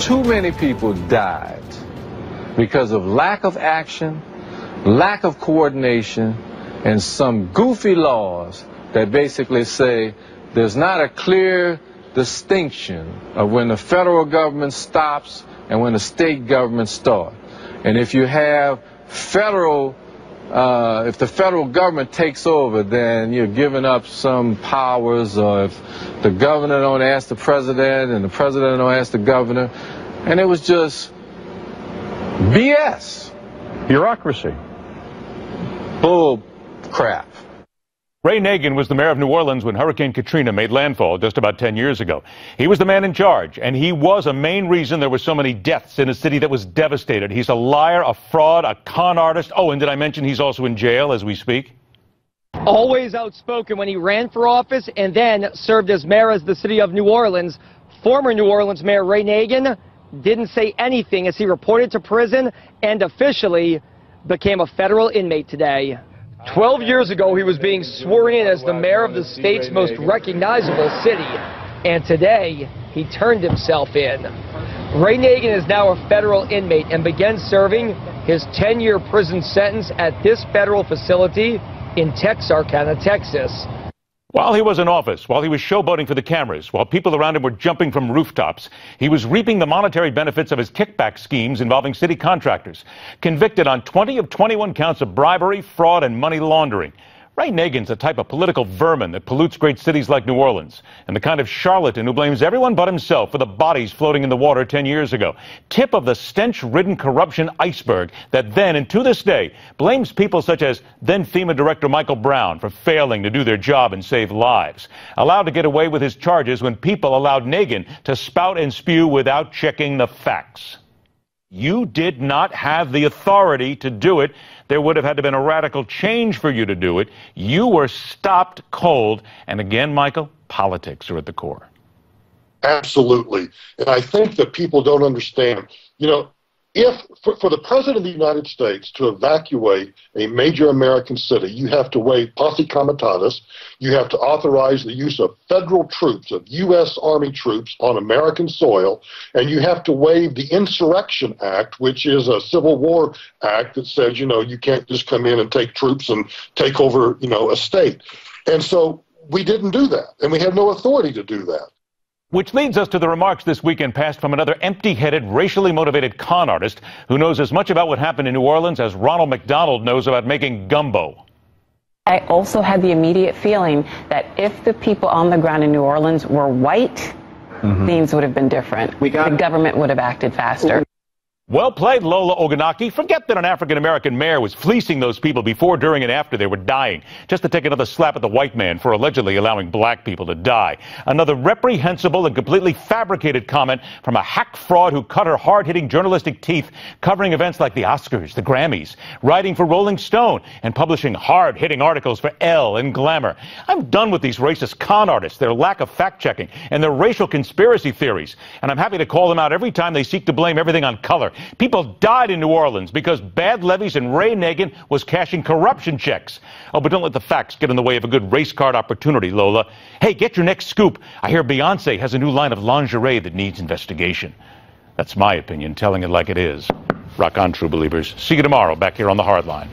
too many people died because of lack of action, lack of coordination, and some goofy laws that basically say there's not a clear distinction of when the federal government stops and when the state government starts. And if you have if the federal government takes over, then you're giving up some powers, or if the governor don't ask the president and the president don't ask the governor. And it was just BS. Bureaucracy. Bull crap. Ray Nagin was the mayor of New Orleans when Hurricane Katrina made landfall just about 10 years ago. He was the man in charge, and he was a main reason there were so many deaths in a city that was devastated. He's a liar, a fraud, a con artist. Oh, and did I mention he's also in jail as we speak? Always outspoken when he ran for office and then served as mayor of the city of New Orleans. Former New Orleans Mayor Ray Nagin didn't say anything as he reported to prison and officially became a federal inmate today. 12 years ago, he was being sworn in as the mayor of the state's most recognizable city, and today, he turned himself in. Ray Nagin is now a federal inmate and began serving his 10-year prison sentence at this federal facility in Texarkana, Texas. While he was in office, while he was showboating for the cameras, while people around him were jumping from rooftops, he was reaping the monetary benefits of his kickback schemes involving city contractors. Convicted on 20 of 21 counts of bribery, fraud, and money laundering. Ray Nagin's a type of political vermin that pollutes great cities like New Orleans, and the kind of charlatan who blames everyone but himself for the bodies floating in the water 10 years ago. Tip of the stench-ridden corruption iceberg that then, and to this day, blames people such as then FEMA Director Michael Brown for failing to do their job and save lives. Allowed to get away with his charges when people allowed Nagin to spout and spew without checking the facts. You did not have the authority to do it. There would have had to have been a radical change for you to do it. You were stopped cold. And again, Michael, politics are at the core. Absolutely. And I think that people don't understand, you know, if for the President of the United States to evacuate a major American city, you have to waive posse comitatus, you have to authorize the use of federal troops, of U.S. Army troops on American soil, and you have to waive the Insurrection Act, which is a Civil War act that says, you know, you can't just come in and take troops and take over, you know, a state. And so we didn't do that, and we had no authority to do that. Which leads us to the remarks this weekend passed from another empty-headed, racially motivated con artist who knows as much about what happened in New Orleans as Ronald McDonald knows about making gumbo. I also had the immediate feeling that if the people on the ground in New Orleans were white, things would have been different. The government would have acted faster. Well played, Lola Ogunaki. Forget that an African-American mayor was fleecing those people before, during, and after they were dying, just to take another slap at the white man for allegedly allowing black people to die. Another reprehensible and completely fabricated comment from a hack fraud who cut her hard-hitting journalistic teeth covering events like the Oscars, the Grammys, writing for Rolling Stone, and publishing hard-hitting articles for Elle and Glamour. I'm done with these racist con artists, their lack of fact-checking, and their racial conspiracy theories. And I'm happy to call them out every time they seek to blame everything on color. People died in New Orleans because bad levees and Ray Nagin was cashing corruption checks. Oh, but don't let the facts get in the way of a good race card opportunity, Lola. Hey, get your next scoop. I hear Beyonce has a new line of lingerie that needs investigation. That's my opinion, telling it like it is. Rock on, true believers. See you tomorrow back here on The Hard Line.